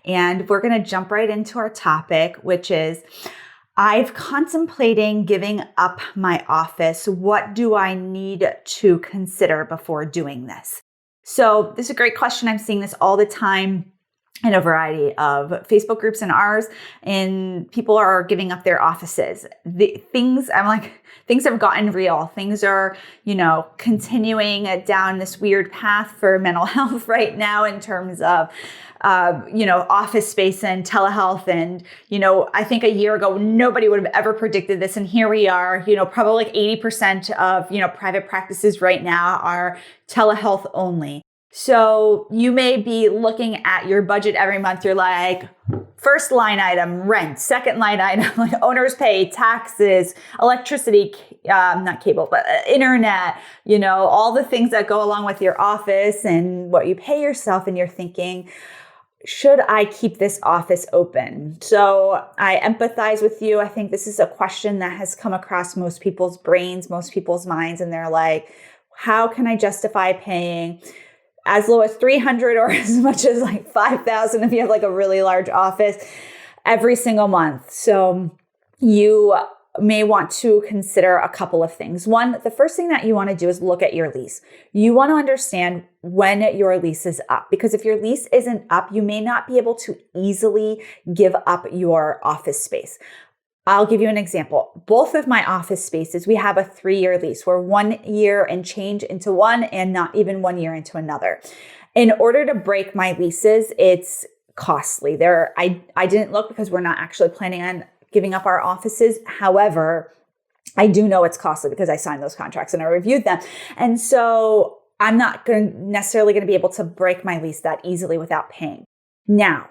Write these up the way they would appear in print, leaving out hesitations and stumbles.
And we're going to jump right into our topic, which is I've contemplating giving up my office. What do I need to consider before doing this? So this is a great question. I'm seeing this all the time in a variety of Facebook groups and ours, and people are giving up their offices. Things have gotten real. Things are, continuing down this weird path for mental health right now in terms of, office space and telehealth. And, I think a year ago, nobody would have ever predicted this. And here we are, probably like 80% of, private practices right now are telehealth only. So you may be looking at your budget every month. You're like, first line item, rent, second line item, like owner's pay, taxes, electricity, not cable, but internet, all the things that go along with your office and what you pay yourself. And you're thinking, should I keep this office open? So I empathize with you. I think this is a question that has come across most people's brains, most people's minds. And they're like, how can I justify paying as low as $300 or as much as like $5,000 if you have like a really large office every single month? So you may want to consider a couple of things. One, the first thing that you want to do is look at your lease. You want to understand when your lease is up, because if your lease isn't up, you may not be able to easily give up your office space. I'll give you an example. Both of my office spaces, we have a 3-year lease. We're 1 year and change into one and not even 1 year into another. In order to break my leases, it's costly. I didn't look because we're not actually planning on giving up our offices. However, I do know it's costly because I signed those contracts and I reviewed them. And so I'm not necessarily going to be able to break my lease that easily without paying. Now,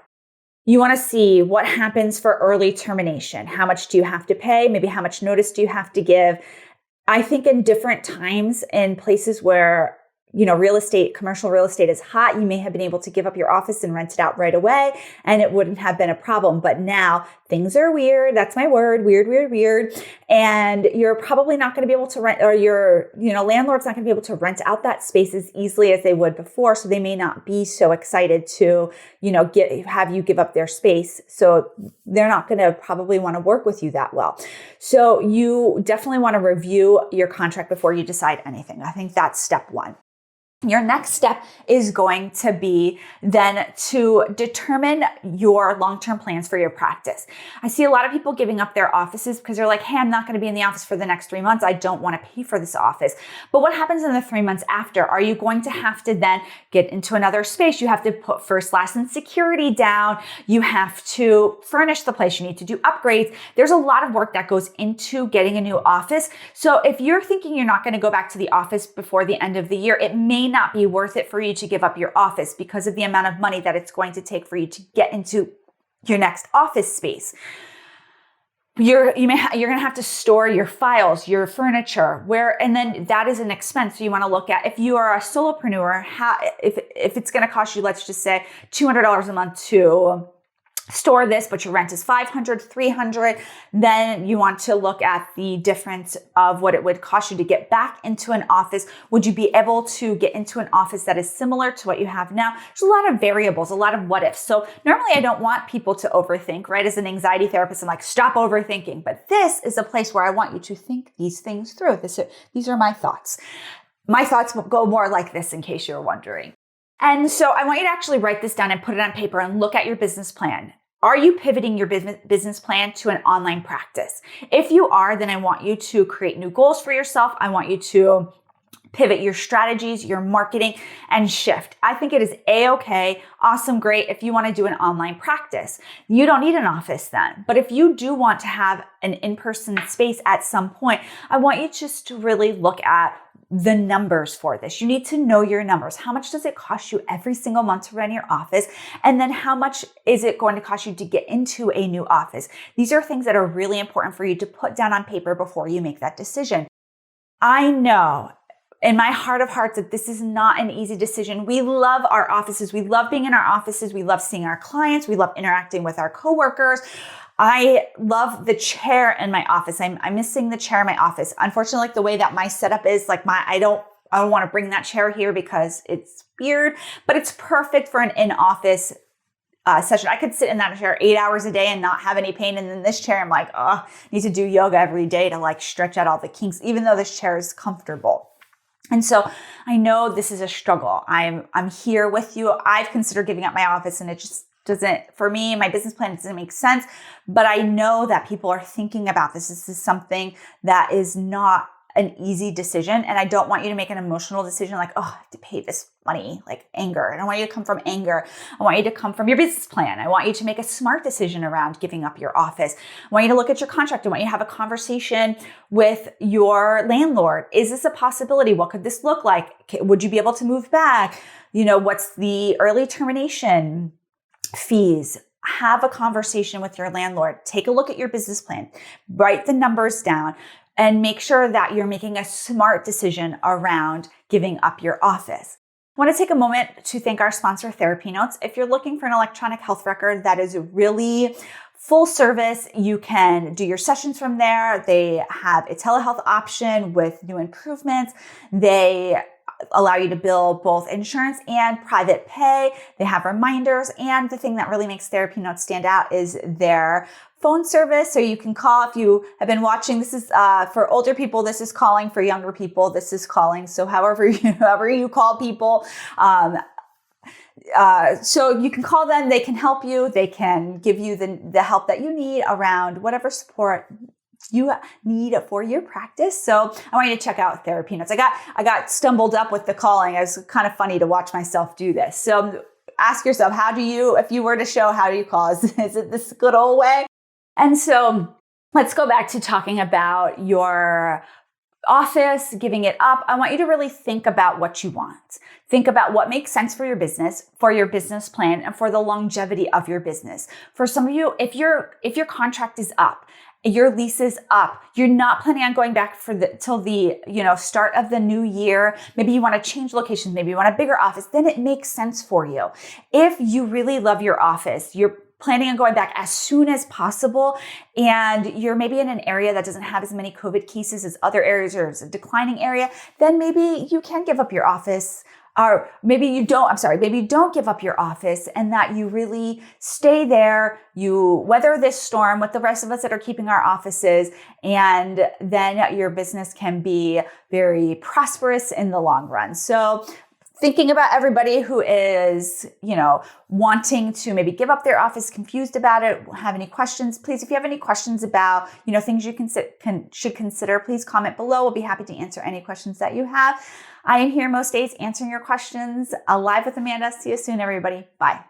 you want to see what happens for early termination. How much do you have to pay? Maybe how much notice do you have to give? I think in different times in places where, commercial real estate is hot, you may have been able to give up your office and rent it out right away, and it wouldn't have been a problem. But now things are weird. That's my word. Weird. And you're probably not going to be able to rent, or your, landlord's not going to be able to rent out that space as easily as they would before. So they may not be so excited to, have you give up their space. So they're not going to probably want to work with you that well. So you definitely want to review your contract before you decide anything. I think that's step one. Your next step is going to be then to determine your long-term plans for your practice. I see a lot of people giving up their offices because they're like, hey, I'm not going to be in the office for the next 3 months. I don't want to pay for this office. But what happens in the 3 months after? Are you going to have to then get into another space? You have to put first, last, and security down. You have to furnish the place. You need to do upgrades. There's a lot of work that goes into getting a new office. So if you're thinking you're not going to go back to the office before the end of the year, it may not be worth it for you to give up your office because of the amount of money that it's going to take for you to get into your next office space. You're going to have to store your files, your furniture, and then that is an expense. So you want to look at, if you are a solopreneur, if it's going to cost you, let's just say $200 a month to store this, but your rent is $500, $300, then you want to look at the difference of what it would cost you to get back into an office. Would you be able to get into an office that is similar to what you have now? There's a lot of variables, a lot of what ifs. So normally I don't want people to overthink, right? As an anxiety therapist, I'm like, stop overthinking. But this is a place where I want you to think these things through. These are my thoughts. My thoughts will go more like this in case you're wondering. And so I want you to actually write this down and put it on paper and look at your business plan. Are you pivoting your business plan to an online practice? If you are, then I want you to create new goals for yourself. I want you to pivot your strategies, your marketing, and shift. I think it is A-okay, awesome, great if you want to do an online practice. You don't need an office then. But if you do want to have an in-person space at some point, I want you just to really look at the numbers for this. You need to know your numbers. How much does it cost you every single month to run your office? And then how much is it going to cost you to get into a new office? These are things that are really important for you to put down on paper before you make that decision. I know in my heart of hearts that this is not an easy decision. We love our offices. We love being in our offices. We love seeing our clients. We love interacting with our coworkers. I love the chair in my office. I'm missing the chair in my office. Unfortunately, like the way that my setup is, I don't want to bring that chair here because it's weird, but it's perfect for an in-office session. I could sit in that chair 8 hours a day and not have any pain. And in this chair, I'm like, oh, I need to do yoga every day to like stretch out all the kinks, even though this chair is comfortable. And so I know this is a struggle. I'm here with you. I've considered giving up my office, and it just doesn't, for me, my business plan doesn't make sense. But I know that people are thinking about this. This is something that is not an easy decision. And I don't want you to make an emotional decision like, oh, I have to pay this money, like anger. I don't want you to come from anger. I want you to come from your business plan. I want you to make a smart decision around giving up your office. I want you to look at your contract. I want you to have a conversation with your landlord. Is this a possibility? What could this look like? Would you be able to move back? What's the early termination fees? Have a conversation with your landlord. Take a look at your business plan. Write the numbers down. And make sure that you're making a smart decision around giving up your office. I want to take a moment to thank our sponsor, TherapyNotes. If you're looking for an electronic health record that is really full service, you can do your sessions from there. They have a telehealth option with new improvements. They allow you to bill both insurance and private pay. They have reminders. And the thing that really makes TherapyNotes stand out is their phone service. So you can call if you have been watching. This is for older people. This is calling. For younger people, this is calling. So however you call people. So you can call them. They can help you. They can give you the help that you need around whatever support you need for your practice. So I want you to check out TherapyNotes. I got stumbled up with the calling. It was kind of funny to watch myself do this. So ask yourself, if you were to show, how do you call? Is it this good old way? And so let's go back to talking about your office, giving it up. I want you to really think about what you want. Think about what makes sense for your business plan, and for the longevity of your business. For some of you, if your contract is up, your lease is up, you're not planning on going back till the start of the new year. Maybe you want to change locations. Maybe you want a bigger office. Then it makes sense for you. If you really love your office, you're planning on going back as soon as possible, and you're maybe in an area that doesn't have as many COVID cases as other areas, or is a declining area, then maybe you can give up your office. Or maybe you don't give up your office, and that you really stay there. You weather this storm with the rest of us that are keeping our offices, and then your business can be very prosperous in the long run. So thinking about everybody who is, wanting to maybe give up their office, confused about it, have any questions, please, if you have any questions about, things you should consider, please comment below. We'll be happy to answer any questions that you have. I am here most days answering your questions. Live with Amanda. See you soon, everybody. Bye.